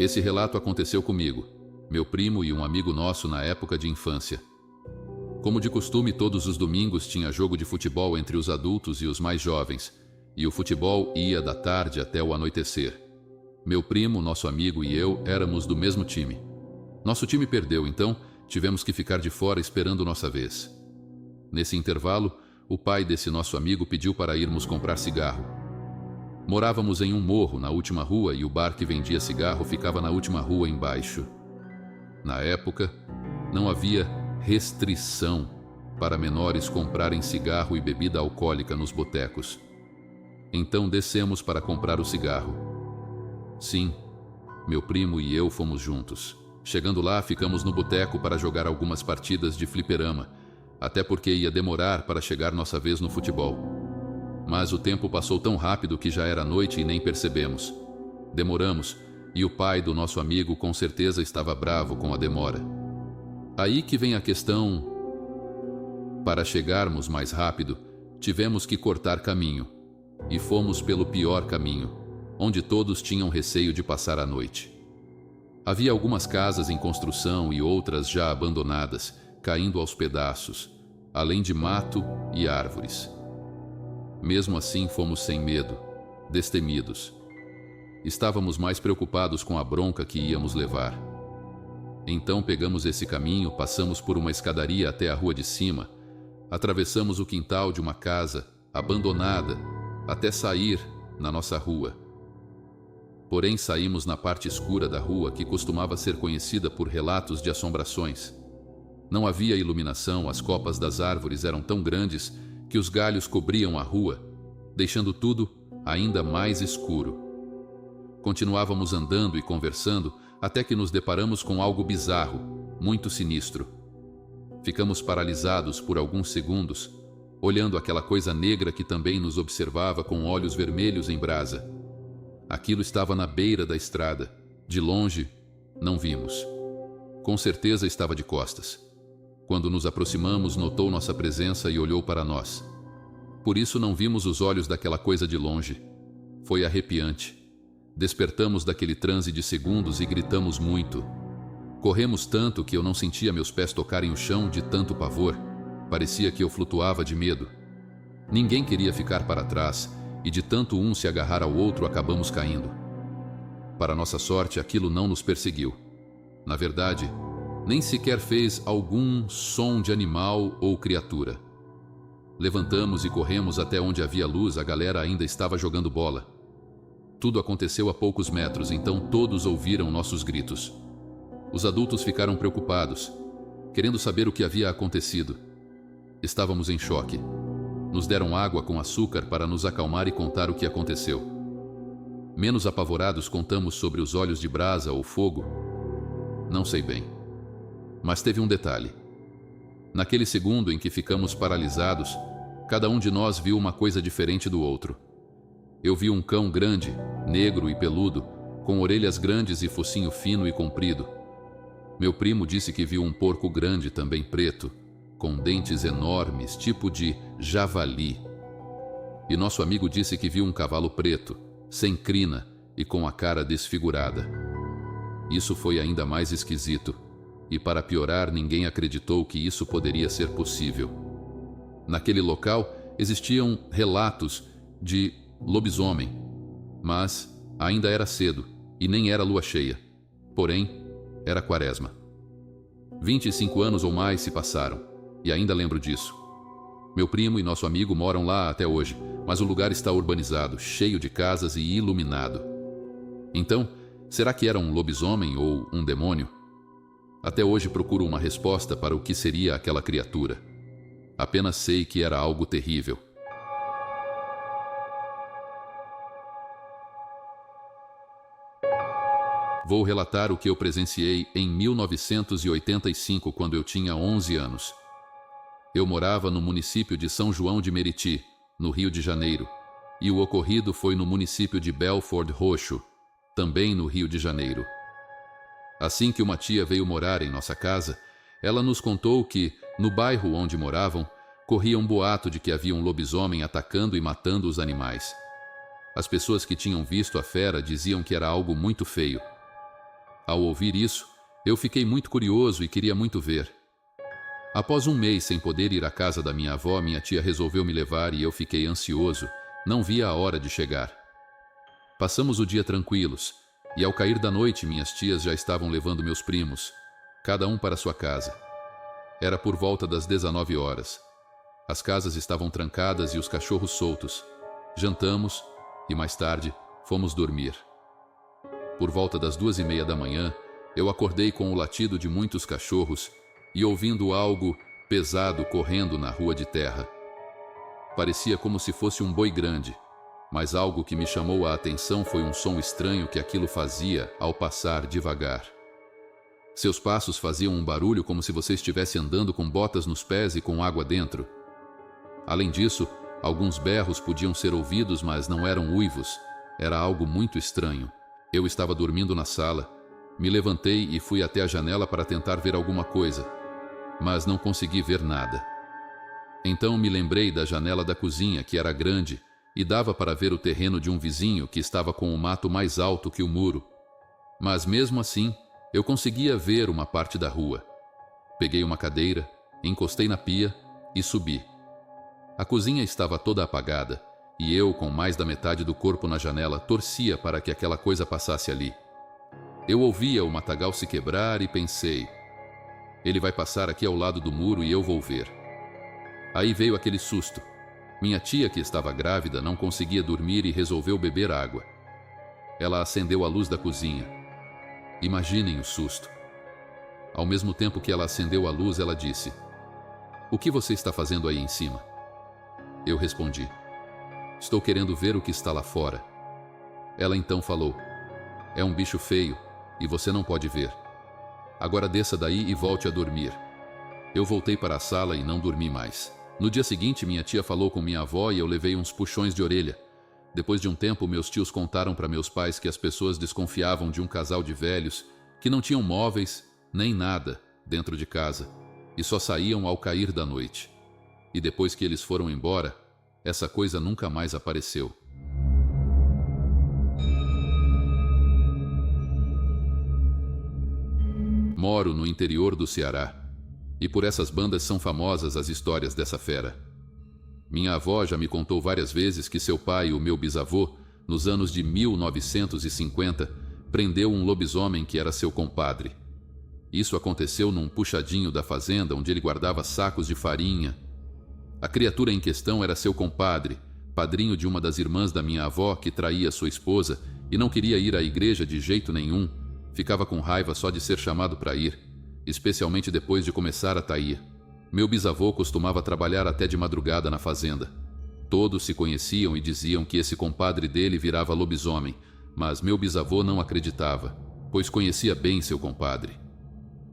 Esse relato aconteceu comigo, meu primo e um amigo nosso na época de infância. Como de costume, todos os domingos tinha jogo de futebol entre os adultos e os mais jovens, e o futebol ia da tarde até o anoitecer. Meu primo, nosso amigo e eu éramos do mesmo time. Nosso time perdeu, então tivemos que ficar de fora esperando nossa vez. Nesse intervalo, o pai desse nosso amigo pediu para irmos comprar cigarro. Morávamos em um morro na última rua e o bar que vendia cigarro ficava na última rua embaixo. Na época, não havia restrição para menores comprarem cigarro e bebida alcoólica nos botecos. Então descemos para comprar o cigarro. Sim, meu primo e eu fomos juntos. Chegando lá, ficamos no boteco para jogar algumas partidas de fliperama, até porque ia demorar para chegar nossa vez no futebol. Mas o tempo passou tão rápido que já era noite e nem percebemos. Demoramos, e o pai do nosso amigo com certeza estava bravo com a demora. Aí que vem a questão. Para chegarmos mais rápido, tivemos que cortar caminho, e fomos pelo pior caminho, onde todos tinham receio de passar a noite. Havia algumas casas em construção e outras já abandonadas, caindo aos pedaços, além de mato e árvores. Mesmo assim, fomos sem medo, destemidos. Estávamos mais preocupados com a bronca que íamos levar. Então pegamos esse caminho, passamos por uma escadaria até a rua de cima, atravessamos o quintal de uma casa abandonada até sair na nossa rua. Porém, saímos na parte escura da rua que costumava ser conhecida por relatos de assombrações. Não havia iluminação, as copas das árvores eram tão grandes que os galhos cobriam a rua, deixando tudo ainda mais escuro. Continuávamos andando e conversando até que nos deparamos com algo bizarro, muito sinistro. Ficamos paralisados por alguns segundos, olhando aquela coisa negra que também nos observava com olhos vermelhos em brasa. Aquilo estava na beira da estrada. De longe, não vimos. Com certeza estava de costas. Quando nos aproximamos, notou nossa presença e olhou para nós. Por isso não vimos os olhos daquela coisa de longe. Foi arrepiante. Despertamos daquele transe de segundos e gritamos muito. Corremos tanto que eu não sentia meus pés tocarem o chão de tanto pavor. Parecia que eu flutuava de medo. Ninguém queria ficar para trás, e de tanto um se agarrar ao outro, acabamos caindo. Para nossa sorte, aquilo não nos perseguiu. Na verdade, nem sequer fez algum som de animal ou criatura. Levantamos e corremos até onde havia luz, a galera ainda estava jogando bola. Tudo aconteceu a poucos metros, então todos ouviram nossos gritos. Os adultos ficaram preocupados, querendo saber o que havia acontecido. Estávamos em choque. Nos deram água com açúcar para nos acalmar e contar o que aconteceu. Menos apavorados, contamos sobre os olhos de brasa ou fogo. Não sei bem. Mas teve um detalhe. Naquele segundo em que ficamos paralisados, cada um de nós viu uma coisa diferente do outro. Eu vi um cão grande, negro e peludo, com orelhas grandes e focinho fino e comprido. Meu primo disse que viu um porco grande, também preto, com dentes enormes, tipo de javali. E nosso amigo disse que viu um cavalo preto, sem crina e com a cara desfigurada. Isso foi ainda mais esquisito, e para piorar, ninguém acreditou que isso poderia ser possível. Naquele local existiam relatos de lobisomem, mas ainda era cedo e nem era lua cheia. Porém, era quaresma. 25 anos ou mais se passaram, e ainda lembro disso. Meu primo e nosso amigo moram lá até hoje, mas o lugar está urbanizado, cheio de casas e iluminado. Então, será que era um lobisomem ou um demônio? Até hoje procuro uma resposta para o que seria aquela criatura. Apenas sei que era algo terrível. Vou relatar o que eu presenciei em 1985, quando eu tinha 11 anos. Eu morava no município de São João de Meriti, no Rio de Janeiro, e o ocorrido foi no município de Belford Roxo, também no Rio de Janeiro. Assim que uma tia veio morar em nossa casa, ela nos contou que, no bairro onde moravam, corria um boato de que havia um lobisomem atacando e matando os animais. As pessoas que tinham visto a fera diziam que era algo muito feio. Ao ouvir isso, eu fiquei muito curioso e queria muito ver. Após um mês sem poder ir à casa da minha avó, minha tia resolveu me levar e eu fiquei ansioso, não via a hora de chegar. Passamos o dia tranquilos, e ao cair da noite minhas tias já estavam levando meus primos, cada um para sua casa. Era por volta das 19 horas. As casas estavam trancadas e os cachorros soltos. Jantamos e mais tarde fomos dormir. Por volta das 2:30 da manhã, eu acordei com o latido de muitos cachorros e ouvindo algo pesado correndo na rua de terra. Parecia como se fosse um boi grande, mas algo que me chamou a atenção foi um som estranho que aquilo fazia ao passar devagar. Seus passos faziam um barulho como se você estivesse andando com botas nos pés e com água dentro. Além disso, alguns berros podiam ser ouvidos, mas não eram uivos. Era algo muito estranho. Eu estava dormindo na sala. Me levantei e fui até a janela para tentar ver alguma coisa, mas não consegui ver nada. Então me lembrei da janela da cozinha, que era grande, e dava para ver o terreno de um vizinho que estava com o mato mais alto que o muro. Mas mesmo assim, eu conseguia ver uma parte da rua. Peguei uma cadeira, encostei na pia e subi. A cozinha estava toda apagada, e eu, com mais da metade do corpo na janela, torcia para que aquela coisa passasse ali. Eu ouvia o matagal se quebrar e pensei: ele vai passar aqui ao lado do muro e eu vou ver. Aí veio aquele susto. Minha tia, que estava grávida, não conseguia dormir e resolveu beber água. Ela acendeu a luz da cozinha. Imaginem o susto. Ao mesmo tempo que ela acendeu a luz, ela disse: "O que você está fazendo aí em cima?" Eu respondi: "Estou querendo ver o que está lá fora." Ela então falou: "É um bicho feio e você não pode ver. Agora desça daí e volte a dormir." Eu voltei para a sala e não dormi mais. No dia seguinte, minha tia falou com minha avó e eu levei uns puxões de orelha. Depois de um tempo, meus tios contaram para meus pais que as pessoas desconfiavam de um casal de velhos que não tinham móveis nem nada dentro de casa e só saíam ao cair da noite. E depois que eles foram embora, essa coisa nunca mais apareceu. Moro no interior do Ceará, e por essas bandas são famosas as histórias dessa fera. Minha avó já me contou várias vezes que seu pai, o meu bisavô, nos anos de 1950, prendeu um lobisomem que era seu compadre. Isso aconteceu num puxadinho da fazenda onde ele guardava sacos de farinha. A criatura em questão era seu compadre, padrinho de uma das irmãs da minha avó, que traía sua esposa e não queria ir à igreja de jeito nenhum. Ficava com raiva só de ser chamado para ir, especialmente depois de começar a taía. Meu bisavô costumava trabalhar até de madrugada na fazenda. Todos se conheciam e diziam que esse compadre dele virava lobisomem, mas meu bisavô não acreditava, pois conhecia bem seu compadre.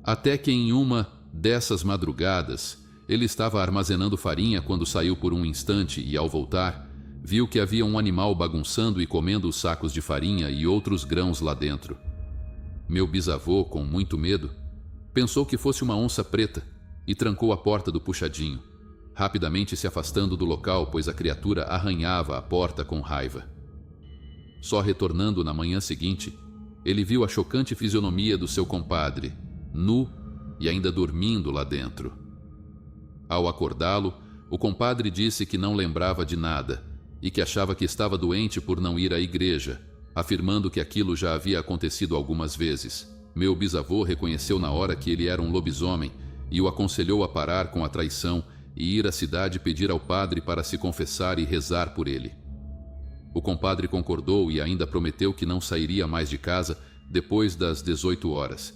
Até que em uma dessas madrugadas, ele estava armazenando farinha quando saiu por um instante e, ao voltar, viu que havia um animal bagunçando e comendo os sacos de farinha e outros grãos lá dentro. Meu bisavô, com muito medo, pensou que fosse uma onça preta e trancou a porta do puxadinho, rapidamente se afastando do local, pois a criatura arranhava a porta com raiva. Só retornando na manhã seguinte, ele viu a chocante fisionomia do seu compadre, nu e ainda dormindo lá dentro. Ao acordá-lo, o compadre disse que não lembrava de nada e que achava que estava doente por não ir à igreja, afirmando que aquilo já havia acontecido algumas vezes. Meu bisavô reconheceu na hora que ele era um lobisomem e o aconselhou a parar com a traição e ir à cidade pedir ao padre para se confessar e rezar por ele. O compadre concordou e ainda prometeu que não sairia mais de casa depois das 18 horas.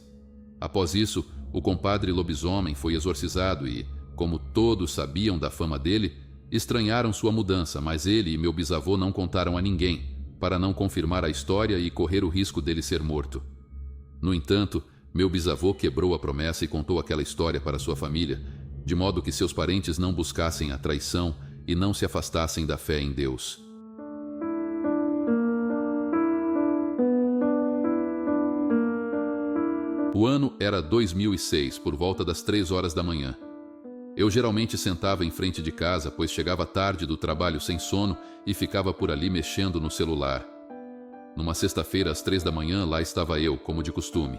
Após isso, o compadre lobisomem foi exorcizado e, como todos sabiam da fama dele, estranharam sua mudança, mas ele e meu bisavô não contaram a ninguém, para não confirmar a história e correr o risco dele ser morto. No entanto, meu bisavô quebrou a promessa e contou aquela história para sua família, de modo que seus parentes não buscassem a traição e não se afastassem da fé em Deus. O ano era 2006, por volta das 3 horas da manhã. Eu geralmente sentava em frente de casa, pois chegava tarde do trabalho sem sono e ficava por ali mexendo no celular. Numa sexta-feira às 3 da manhã, lá estava eu, como de costume.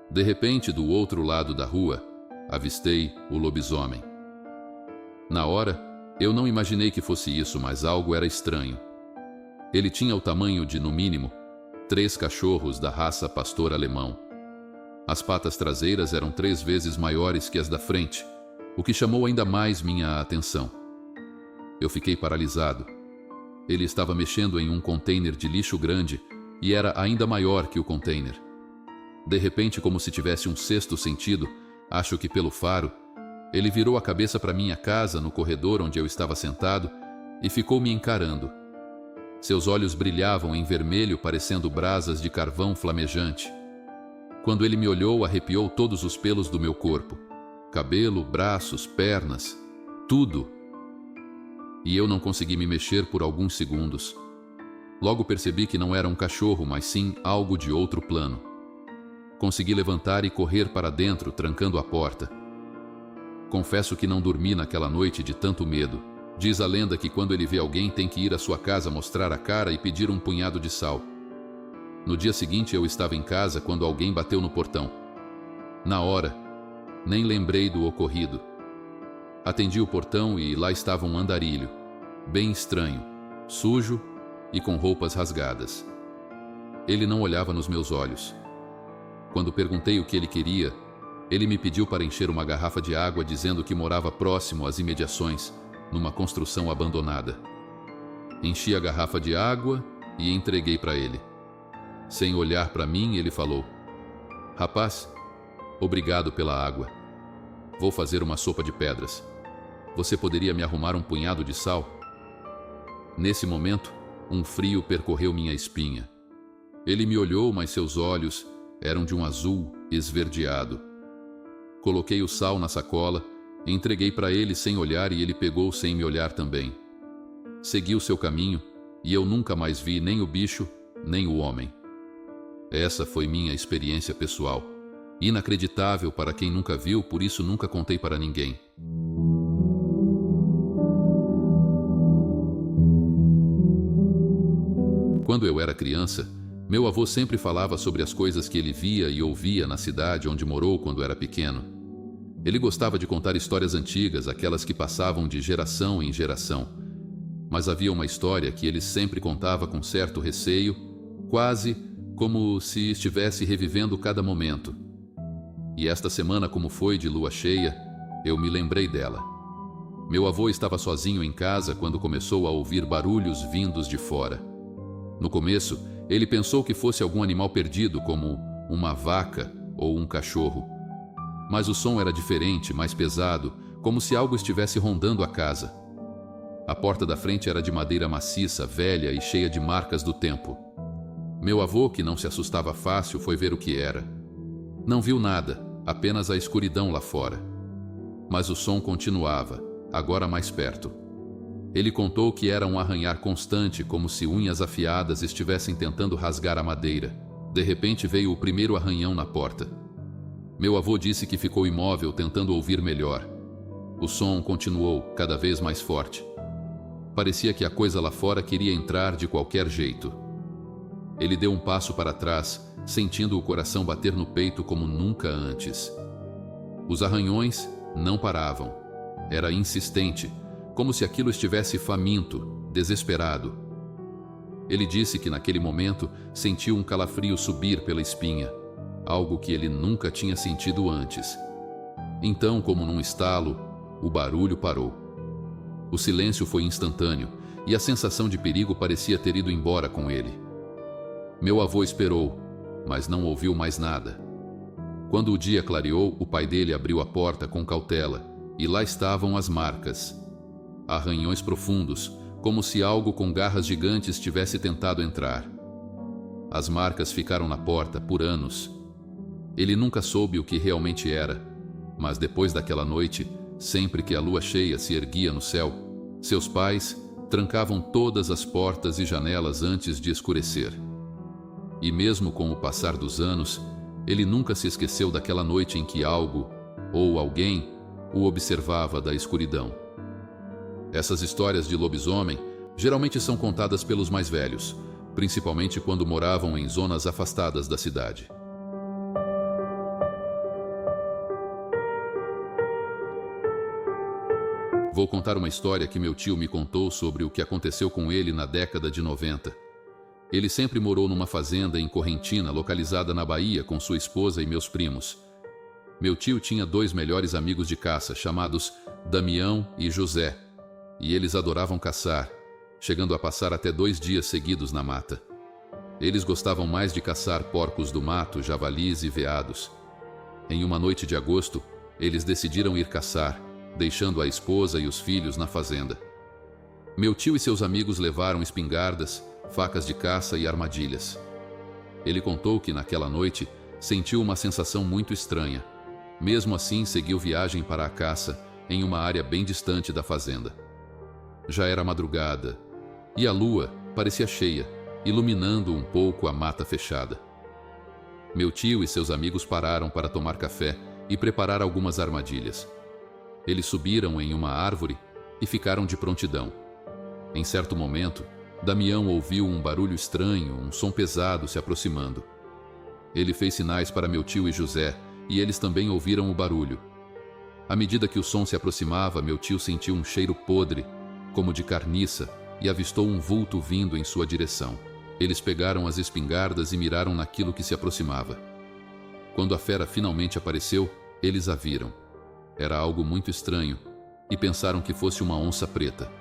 De repente, do outro lado da rua, avistei o lobisomem. Na hora, eu não imaginei que fosse isso, mas algo era estranho. Ele tinha o tamanho de, no mínimo, 3 cachorros da raça pastor alemão. As patas traseiras eram 3 vezes maiores que as da frente, o que chamou ainda mais minha atenção. Eu fiquei paralisado. Ele estava mexendo em um container de lixo grande e era ainda maior que o container. De repente, como se tivesse um sexto sentido, acho que pelo faro, ele virou a cabeça para minha casa no corredor onde eu estava sentado e ficou me encarando. Seus olhos brilhavam em vermelho, parecendo brasas de carvão flamejante. Quando ele me olhou, arrepiou todos os pelos do meu corpo. Cabelo, braços, pernas, tudo. E eu não consegui me mexer por alguns segundos. Logo percebi que não era um cachorro, mas sim algo de outro plano. Consegui levantar e correr para dentro, trancando a porta. Confesso que não dormi naquela noite de tanto medo. Diz a lenda que quando ele vê alguém tem que ir à sua casa mostrar a cara e pedir um punhado de sal. No dia seguinte eu estava em casa quando alguém bateu no portão. Na hora, nem lembrei do ocorrido. Atendi o portão e lá estava um andarilho, bem estranho, sujo e com roupas rasgadas. Ele não olhava nos meus olhos. Quando perguntei o que ele queria, ele me pediu para encher uma garrafa de água, dizendo que morava próximo às imediações, numa construção abandonada. Enchi a garrafa de água e entreguei para ele. Sem olhar para mim, ele falou: "Rapaz, obrigado pela água. Vou fazer uma sopa de pedras. Você poderia me arrumar um punhado de sal?" Nesse momento, um frio percorreu minha espinha. Ele me olhou, mas seus olhos eram de um azul esverdeado. Coloquei o sal na sacola, entreguei para ele sem olhar e ele pegou sem me olhar também. Seguiu seu caminho e eu nunca mais vi nem o bicho, nem o homem. Essa foi minha experiência pessoal. Inacreditável para quem nunca viu, por isso nunca contei para ninguém. Quando eu era criança, meu avô sempre falava sobre as coisas que ele via e ouvia na cidade onde morou quando era pequeno. Ele gostava de contar histórias antigas, aquelas que passavam de geração em geração. Mas havia uma história que ele sempre contava com certo receio, quase como se estivesse revivendo cada momento. E esta semana, como foi de lua cheia, eu me lembrei dela. Meu avô estava sozinho em casa quando começou a ouvir barulhos vindos de fora. No começo, ele pensou que fosse algum animal perdido, como uma vaca ou um cachorro. Mas o som era diferente, mais pesado, como se algo estivesse rondando a casa. A porta da frente era de madeira maciça, velha e cheia de marcas do tempo. Meu avô, que não se assustava fácil, foi ver o que era. Não viu nada, apenas a escuridão lá fora. Mas o som continuava, agora mais perto. Ele contou que era um arranhar constante, como se unhas afiadas estivessem tentando rasgar a madeira. De repente veio o primeiro arranhão na porta. Meu avô disse que ficou imóvel, tentando ouvir melhor. O som continuou, cada vez mais forte. Parecia que a coisa lá fora queria entrar de qualquer jeito. Ele deu um passo para trás, sentindo o coração bater no peito como nunca antes. Os arranhões não paravam. Era insistente, como se aquilo estivesse faminto, desesperado. Ele disse que naquele momento sentiu um calafrio subir pela espinha, algo que ele nunca tinha sentido antes. Então, como num estalo, o barulho parou. O silêncio foi instantâneo e a sensação de perigo parecia ter ido embora com ele. Meu avô esperou, mas não ouviu mais nada. Quando o dia clareou, o pai dele abriu a porta com cautela e lá estavam as marcas. Arranhões profundos, como se algo com garras gigantes tivesse tentado entrar. As marcas ficaram na porta por anos. Ele nunca soube o que realmente era, mas depois daquela noite, sempre que a lua cheia se erguia no céu, seus pais trancavam todas as portas e janelas antes de escurecer. E mesmo com o passar dos anos, ele nunca se esqueceu daquela noite em que algo, ou alguém, o observava da escuridão. Essas histórias de lobisomem geralmente são contadas pelos mais velhos, principalmente quando moravam em zonas afastadas da cidade. Vou contar uma história que meu tio me contou sobre o que aconteceu com ele na década de 90. Ele sempre morou numa fazenda em Correntina, localizada na Bahia, com sua esposa e meus primos. Meu tio tinha 2 melhores amigos de caça, chamados Damião e José, e eles adoravam caçar, chegando a passar até 2 dias seguidos na mata. Eles gostavam mais de caçar porcos do mato, javalis e veados. Em uma noite de agosto, eles decidiram ir caçar, deixando a esposa e os filhos na fazenda. Meu tio e seus amigos levaram espingardas, facas de caça e armadilhas. Ele contou que naquela noite sentiu uma sensação muito estranha. Mesmo assim, seguiu viagem para a caça em uma área bem distante da fazenda. Já era madrugada e a lua parecia cheia, iluminando um pouco a mata fechada. Meu tio e seus amigos pararam para tomar café e preparar algumas armadilhas. Eles subiram em uma árvore e ficaram de prontidão. Em certo momento, Damião ouviu um barulho estranho, um som pesado se aproximando. Ele fez sinais para meu tio e José, e eles também ouviram o barulho. À medida que o som se aproximava, meu tio sentiu um cheiro podre, como de carniça, e avistou um vulto vindo em sua direção. Eles pegaram as espingardas e miraram naquilo que se aproximava. Quando a fera finalmente apareceu, eles a viram. Era algo muito estranho, e pensaram que fosse uma onça preta.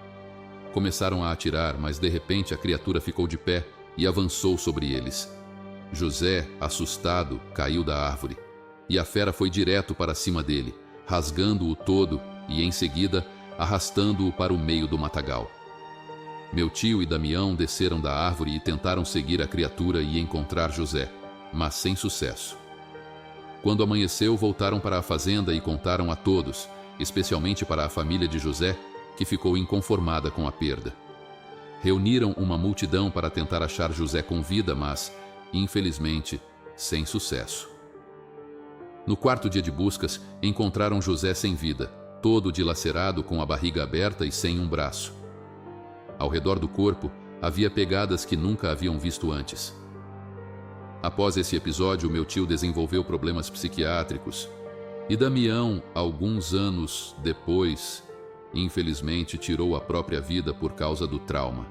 Começaram a atirar, mas de repente a criatura ficou de pé e avançou sobre eles. José, assustado, caiu da árvore, e a fera foi direto para cima dele, rasgando-o todo e, em seguida, arrastando-o para o meio do matagal. Meu tio e Damião desceram da árvore e tentaram seguir a criatura e encontrar José, mas sem sucesso. Quando amanheceu, voltaram para a fazenda e contaram a todos, especialmente para a família de José, que ficou inconformada com a perda. Reuniram uma multidão para tentar achar José com vida, mas, infelizmente, sem sucesso. No 4º dia de buscas, encontraram José sem vida, todo dilacerado, com a barriga aberta e sem um braço. Ao redor do corpo, havia pegadas que nunca haviam visto antes. Após esse episódio, meu tio desenvolveu problemas psiquiátricos e Damião, alguns anos depois, infelizmente tirou a própria vida por causa do trauma.